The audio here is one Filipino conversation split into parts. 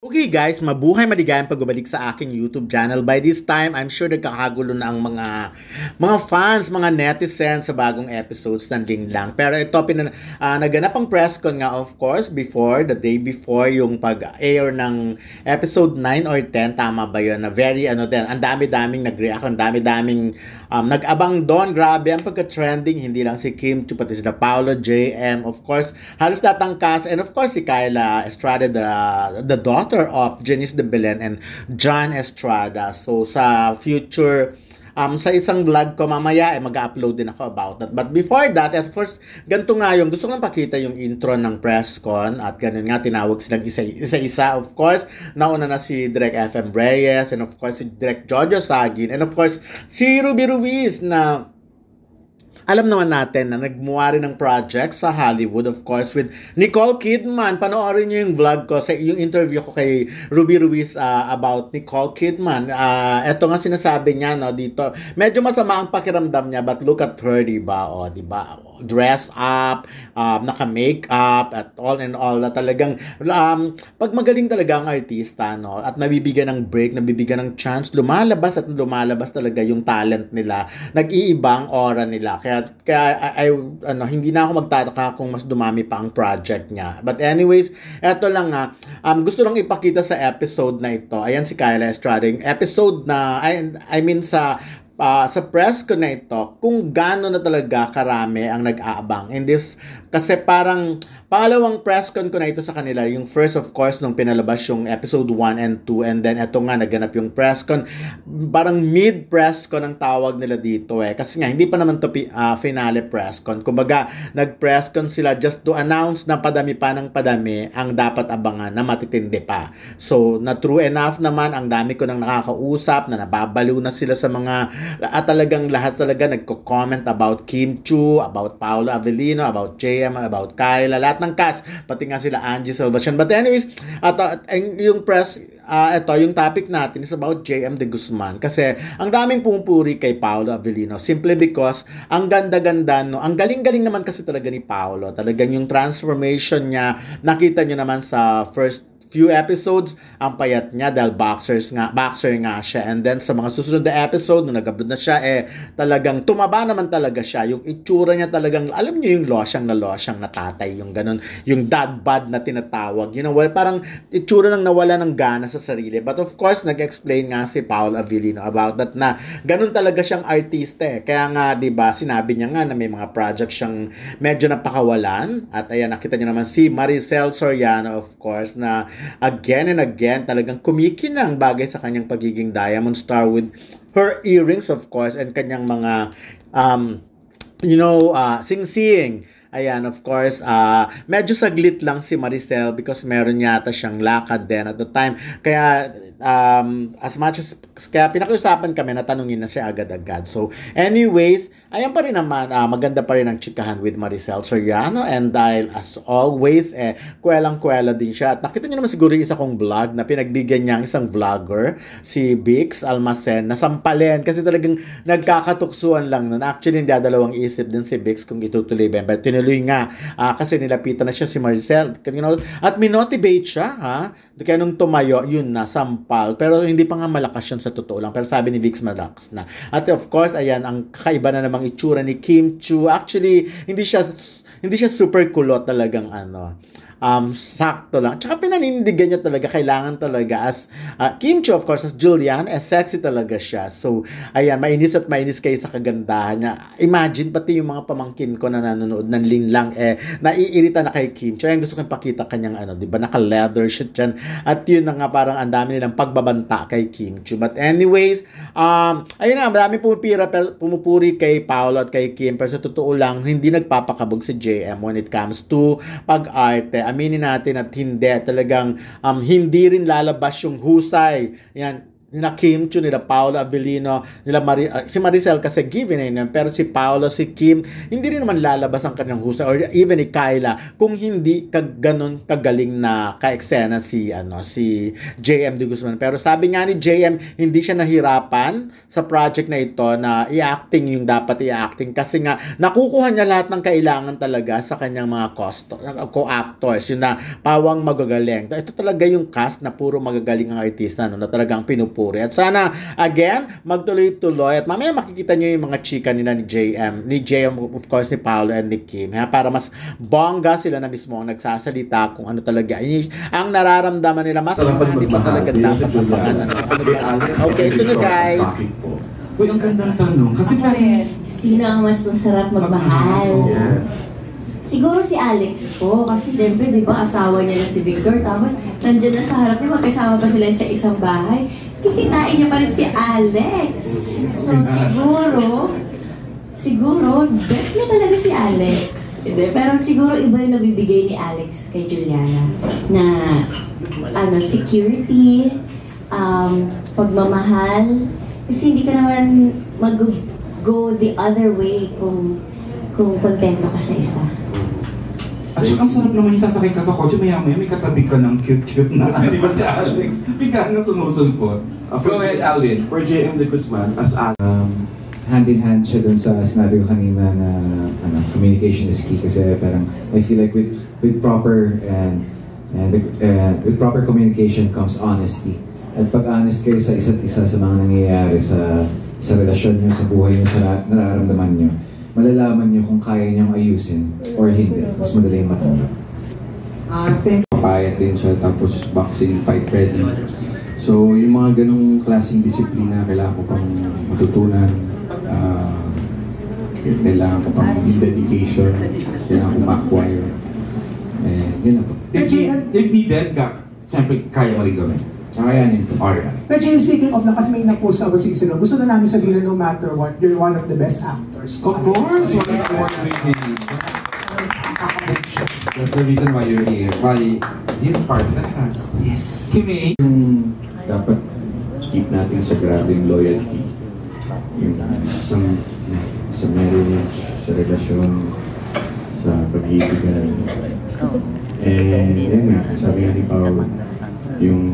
Okay guys, mabuhay maligayang pagbabalik sa aking YouTube channel. By this time, I'm sure nagkakagulo na ang mga fans, mga netizens sa bagong episodes ng Ding Lang. Pero ito, naganap ang press con nga of course the day before yung pag-air ng episode 9 or 10, tama ba yun? Na very ang dami-daming nag-react, ang dami-daming nag-abang doon. Grabe ang pagka-trending, hindi lang si Kim Chiu, pati sila Paolo, JM, of course, halos lahat ng cast, and of course si Kyla Estrada, the daughter of Janice de Belen and John Estrada. So sa future, sa isang vlog ko mamaya mag-upload din ako about that. But before that, at first, ganito nga yung gusto ko lang pakita yung intro ng press con, at ganun nga tinawag silang isa-isa. Of course, nauna na si Direk FM Reyes, and of course si Direk Jojo Sagin, and of course si Ruby Ruiz, na alam naman natin na nagmuha rin ng project sa Hollywood, of course, with Nicole Kidman. Panoorin niyo yung vlog ko, yung interview ko kay Ruby Ruiz about Nicole Kidman. Ito nga sinasabi niya, no, dito. Medyo masama ang pakiramdam niya, but look at her, diba? O, diba? Dress up, naka-makeup, at all and all, na talagang, pag magaling talaga ang artista, no, at nabibigyan ng break, nabibigyan ng chance, lumalabas talaga yung talent nila, nag-iibang aura nila. Kaya hindi na ako magtataka kung mas dumami pa ang project niya. But anyways, eto lang nga, gusto lang ipakita sa episode na ito. Ayan si Kyla Estrada, yung episode na, I mean sa press ko na ito, kung gaano na talaga karami ang nag-aabang in this, kasi parang pangalawang press con ko na ito sa kanila. Yung first, of course, nung pinalabas yung episode 1 and 2, and then eto nga, naganap yung press con, parang mid-press con ang tawag nila dito kasi nga, hindi pa naman to finale press con. Kumbaga, nag-press con sila just to announce na padami pa ng padami ang dapat abangan na matitindi pa. So, na true enough naman, ang dami ko nang nakakausap, na nababaliw na sila sa mga, at talagang lahat talaga nagko-comment about Kim Chiu, about Paolo Avellino, about JM, about Kyla, lahat ng cast, pati nga sila Angie Salvacion. But anyways, yung press, ito, yung topic natin is about JM de Guzman, kasi ang daming pumupuri kay Paolo Avellino simply because ang ganda-ganda, no, ang galing-galing naman kasi talaga ni Paolo. Talagang yung transformation niya, nakita niyo naman sa first few episodes, ang payat niya dahil boxer nga siya, and then sa mga susunod na episode nung nag-upload na siya, talagang tumaba naman talaga siya. Yung itsura niya talagang, alam niyo yung losyang na tatay, yung ganun, yung dad bod na tinatawag, well, parang itsura nang nawala ng gana sa sarili. But of course, nag-explain nga si Paolo Avellino about that, na ganun talaga siyang artista kaya nga, diba, sinabi niya nga na may mga project siyang medyo napakawalan. At ayan, nakita niyo naman si Maricel Soriano, of course, na again and again talagang kumikinang bagay sa kanyang pagiging Diamond Star, with her earrings, of course, and kanyang mga sing-sing. Ayan, of course, medyo saglit lang si Maricel because meron yata siyang lakad din at the time. Kaya, as much as, kaya pinakiusapan kami na tanungin na siya agad-agad. So, anyways, ayan pa rin naman, maganda pa rin ang chikahan with Maricel Soriano, and dahil as always, kwelang-kwela din siya. At nakita niyo naman siguro yung isa kong vlog na pinagbigyan niya ang isang vlogger, si Bix Almacen, na sampalin kasi talagang nagkakatuksuan lang nun. Actually, hindi dalawang isip din si Bix kung itutuloy ba. But tinuloy nga, kasi nilapitan na siya si Maricel. At minotivate siya, kaya nung tumayo, yun na, sampal. Pero hindi pa nga malakas yun sa totoo lang. Pero sabi ni Bix, malakas na. At of course, ayan, ang kakaiba na namang itsura ni Kim Chiu. Actually, hindi siya super kulot, talagang sakto lang. Tsaka pinanindigan niya talaga, kailangan talaga as Kim Chiu, of course, as Julian, sexy talaga siya. So, ayan, mainis kayo sa kagandahan niya. Imagine, pati yung mga pamangkin ko na nanonood ng Linlang, naiirita na kay Kim Chiu. Ayan, gusto kong pakita kanyang, diba, naka-leather shit dyan. At yun na nga, parang ang dami nilang pagbabanta kay Kim Chiu. But anyways, ayun na, marami pumupuri kay Paolo at kay Kim, pero sa totoo lang, hindi nagpapakabog si JM when it comes to pag-arte. Aminin natin at hindi talagang hindi rin lalabas yung husay. Yan, nila Kim Chiu, nila Paolo Abilino, nila si Maricel kasi given na yun, pero si Paolo, si Kim, hindi rin naman lalabas ang kanyang husay, or even ni Kyla, kung hindi ganon kagaling na ka-eksena si JM De Guzman. Pero sabi nga ni JM, hindi siya nahirapan sa project na ito na i-acting yung dapat i-acting kasi nga nakukuha niya lahat ng kailangan talaga sa kanyang mga co-actors, yun na pawang magagaling. Ito talaga yung cast na puro magagaling ang artista, no, na talagang pinupuri. At sana, again, magtuloy-tuloy. At mamaya makikita nyo yung mga chika nila ni JM, of course, ni Paolo and ni Kim. Para mas bongga sila na mismo ang nagsasalita kung ano talaga. Ang nararamdaman nila, mas hindi pa talaga dapat napangalan. Okay, ito na guys. Uy, ang gandang tanong. Kasi sino ang mas masarap magmahal? Siguro si Alex po, kasi siyempre, di ba, asawa niya na si Victor, tapos nandiyan na sa harap niya, magkasama pa sila sa isang bahay, kikitain niya pa rin si Alex. So, siguro, bet niya talaga si Alex. Pero siguro iba yung nabibigay ni Alex kay Juliana, na security, pagmamahal, kasi hindi ka naman mag-go the other way kung kontento ka sa isa. At saka ang sarap naman yung sasakay ka sa kotse, maya-maya may katabi ka ng cute-cute na, di ba si Alex? Bigla na sumusulpot. Go ahead, Alvin. For JM De Guzman, as hand in hand siya dun sa sinabi ko kanina na communication is key kasi parang I feel like with proper with proper communication comes honesty. At pag honest kayo sa isa't isa sa mga nangyayari sa relasyon niyo, sa buhay niyo, sa nararamdaman niyo, malalaman niyo kung kaya niyang ayusin or hindi. Mas madali yung matanggap. Papayat din siya, tapos boxing fight ready. So yung mga ganong klaseng disiplina kailangan ko pang matutunan. Kailangan ko pang dedication, kailangan ko ma-acquire. Yun na po. If needed, siyempre kaya mo rin gawin. Kakayanin po. Alright. Pero James, speaking of lang, kasi may na-post ako si Sino, gusto na namin sabihin no matter what, you're one of the best actors. Of course! That's the reason why you're here. Why he's part of the cast. Yes. Kimi. Dapat keep natin sa grabe yung loyalty. Yung sa marriage, sa relasyon, sa pag-ibigan. And yun nga, sabi nga ni Paolo, yung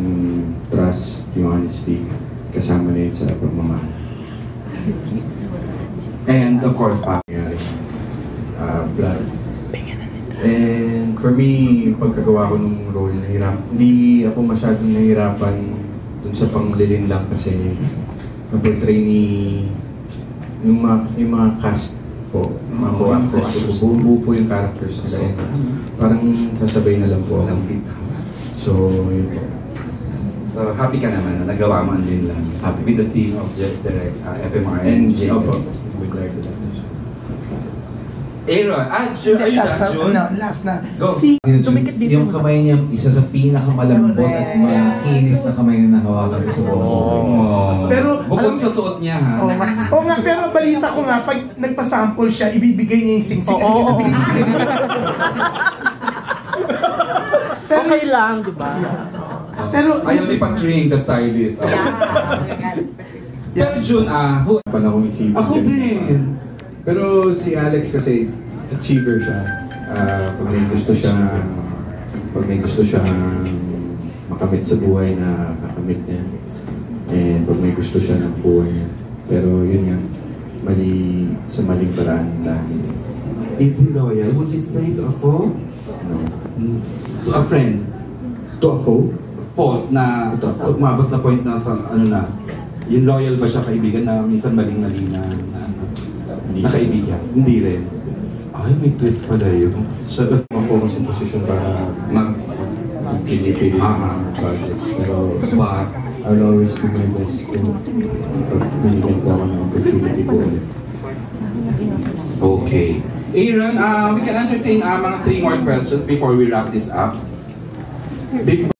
trust, yung honesty, kasama na yun sa pagmamahal. And of course, blood. And for me, yung pagkagawa ko ng role, hindi ako masyadong nahirapan dun sa panglilin lang kasi na-portray ni yung mga cast po, mga co-actors ko, buo po yung characters nila. Parang sasabay na lang po. So, yun po. So, happy ka naman na nagawa mo ang din lang. Happy with the team of Direct FMR And JS. we'd like to Aaron, June, are you done, June? No, last na. Go. Tumikit dito. Yung kamay niya, isa sa pinakamalambot at makinis na kamay na nahawakan ko sa buong. Pero, bukod sa suot niya, ha? Oo nga, pero balita ko nga, pag nagpa-sample siya, ibibigay niya yung singsing. Oo. Okay lang, di ba? Pero, ayaw ni pang-train the stylist. Pero June, who? Panahon isipin. Ako din. Pero si Alex kasi achiever siya. Pag may gusto siya makamit sa buhay na kakamit niya. And pag may gusto siya ng buhay niya. Pero yun nga, sa maling paraan lagi. is he loyal? Would you say to a foe? No. To a friend. To a foe? Fault na umabot na point na sa yung loyal ba siya kaibigan na minsan maling-mali na kaibigan? Hindi rin. Ay, may twist pala yun. Mapo sa posisyon para mag-pili-pili ng projects. Pero I'll always do my best kung binigyan ko ako ng opportunity ko ulit. Okay. Aaron, we can entertain mga 3 more questions before we wrap this up.